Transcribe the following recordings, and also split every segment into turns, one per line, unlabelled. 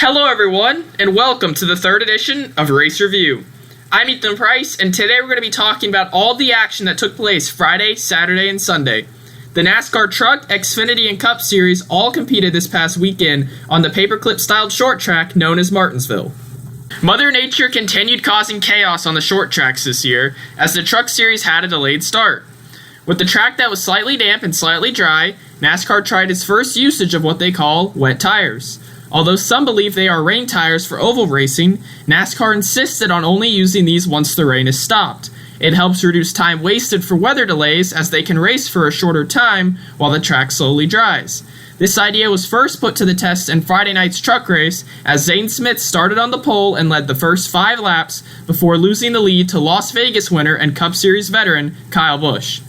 Hello everyone, and welcome to the third edition of Race Review. I'm Ethan Price, and today we're going to be talking about all the action that took place Friday, Saturday, and Sunday. The NASCAR Truck, Xfinity, and Cup Series all competed this past weekend on the paperclip-styled short track known as Martinsville. Mother Nature continued causing chaos on the short tracks this year, as the Truck Series had a delayed start. With the track that was slightly damp and slightly dry, NASCAR tried its first usage of what they call wet tires. Although some believe they are rain tires for oval racing, NASCAR insisted on only using these once the rain is stopped. It helps reduce time wasted for weather delays as they can race for a shorter time while the track slowly dries. This idea was first put to the test in Friday night's truck race as Zane Smith started on the pole and led the first 5 laps before losing the lead to Las Vegas winner and Cup Series veteran Kyle Busch.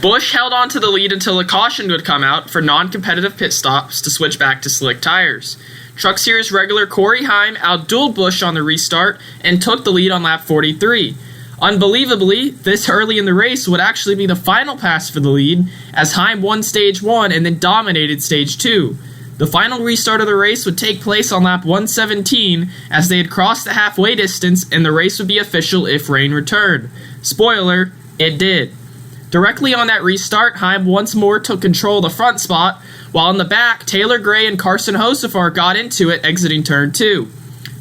Busch held on to the lead until a caution would come out for non-competitive pit stops to switch back to slick tires. Truck Series regular Corey Heim outdueled Busch on the restart and took the lead on lap 43. Unbelievably, this early in the race would actually be the final pass for the lead, as Heim won Stage 1 and then dominated Stage 2. The final restart of the race would take place on lap 117, as they had crossed the halfway distance and the race would be official if rain returned. Spoiler, it did. Directly on that restart, Heim once more took control of the front spot, while in the back, Taylor Gray and Carson Hocevar got into it exiting turn 2.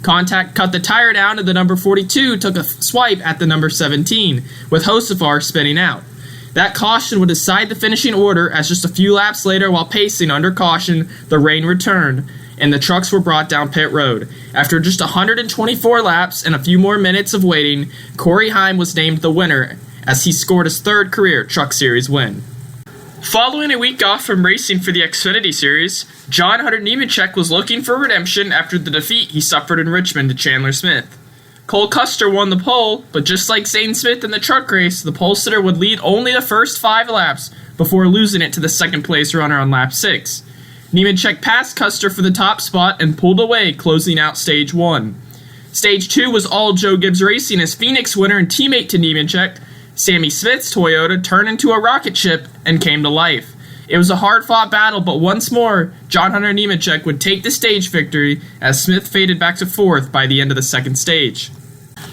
Contact cut the tire down and the number 42 took a swipe at the number 17, with Hocevar spinning out. That caution would decide the finishing order, as just a few laps later while pacing under caution, the rain returned, and the trucks were brought down pit road. After just 124 laps and a few more minutes of waiting, Corey Heim was named the winner, as he scored his third career Truck Series win. Following a week off from racing for the Xfinity Series, John Hunter Nemechek was looking for redemption after the defeat he suffered in Richmond to Chandler Smith. Cole Custer won the pole, but just like Zane Smith in the truck race, the pole sitter would lead only the first 5 laps before losing it to the second place runner on lap 6. Nemechek passed Custer for the top spot and pulled away, closing out Stage 1. Stage 2 was all Joe Gibbs Racing as Phoenix winner and teammate to Nemechek, Sammy Smith's Toyota turned into a rocket ship and came to life. It was a hard-fought battle, but once more, John Hunter Nemechek would take the stage victory as Smith faded back to 4th by the end of the second stage.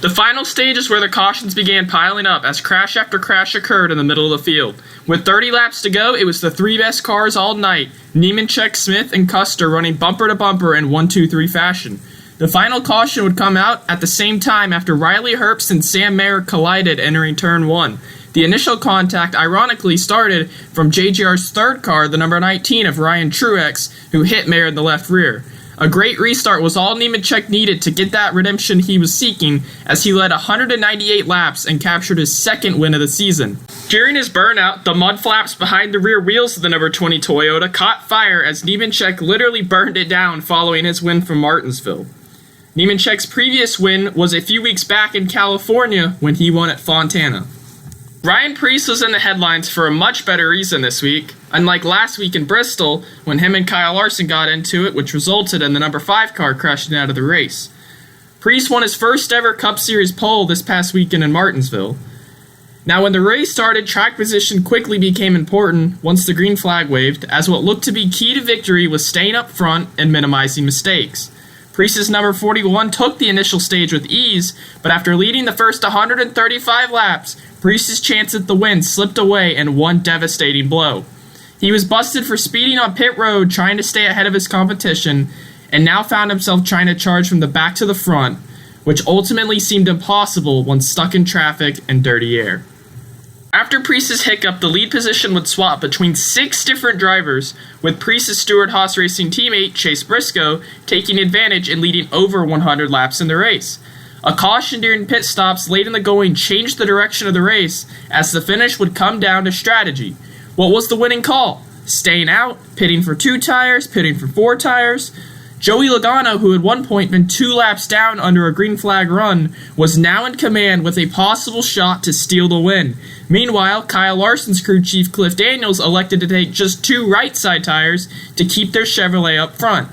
The final stage is where the cautions began piling up as crash after crash occurred in the middle of the field. With 30 laps to go, it was the 3 best cars all night, Nemechek, Smith, and Custer running bumper to bumper in 1-2-3 fashion. The final caution would come out at the same time after Riley Herbst and Sam Mayer collided entering turn 1. The initial contact ironically started from JGR's third car, the number 19 of Ryan Truex, who hit Mayer in the left rear. A great restart was all Nemechek needed to get that redemption he was seeking, as he led 198 laps and captured his second win of the season. During his burnout, the mud flaps behind the rear wheels of the number 20 Toyota caught fire as Nemechek literally burned it down following his win from Martinsville. Nemechek's previous win was a few weeks back in California when he won at Fontana. Ryan Preece was in the headlines for a much better reason this week, unlike last week in Bristol when him and Kyle Larson got into it, which resulted in the number 5 car crashing out of the race. Preece won his first ever Cup Series pole this past weekend in Martinsville. Now when the race started, track position quickly became important once the green flag waved, as what looked to be key to victory was staying up front and minimizing mistakes. Preece's number 41 took the initial stage with ease, but after leading the first 135 laps, Preece's chance at the win slipped away in one devastating blow. He was busted for speeding on pit road trying to stay ahead of his competition, and now found himself trying to charge from the back to the front, which ultimately seemed impossible once stuck in traffic and dirty air. After Preece's hiccup, the lead position would swap between 6 different drivers, with Preece's Stewart-Haas Racing teammate Chase Briscoe taking advantage and leading over 100 laps in the race. A caution during pit stops late in the going changed the direction of the race, as the finish would come down to strategy. What was the winning call? Staying out, pitting for 2 tires, pitting for 4 tires? Joey Logano, who at one point been 2 laps down under a green flag run, was now in command with a possible shot to steal the win. Meanwhile, Kyle Larson's crew chief Cliff Daniels elected to take just 2 right side tires to keep their Chevrolet up front.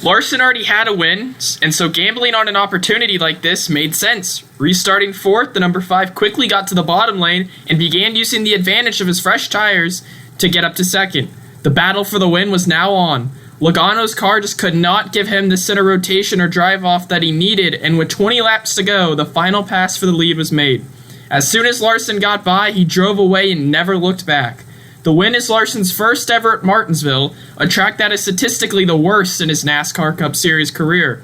Larson already had a win, and so gambling on an opportunity like this made sense. Restarting 4th, the number 5 quickly got to the bottom lane and began using the advantage of his fresh tires to get up to 2nd. The battle for the win was now on. Logano's car just could not give him the center rotation or drive off that he needed, and with 20 laps to go, the final pass for the lead was made. As soon as Larson got by, he drove away and never looked back. The win is Larson's first ever at Martinsville, a track that is statistically the worst in his NASCAR Cup Series career.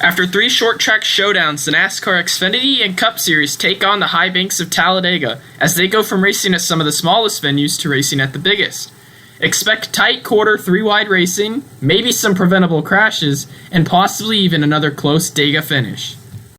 After 3 short track showdowns, the NASCAR Xfinity and Cup Series take on the high banks of Talladega, as they go from racing at some of the smallest venues to racing at the biggest. Expect tight quarter 3-wide racing, maybe some preventable crashes, and possibly even another close Dega finish.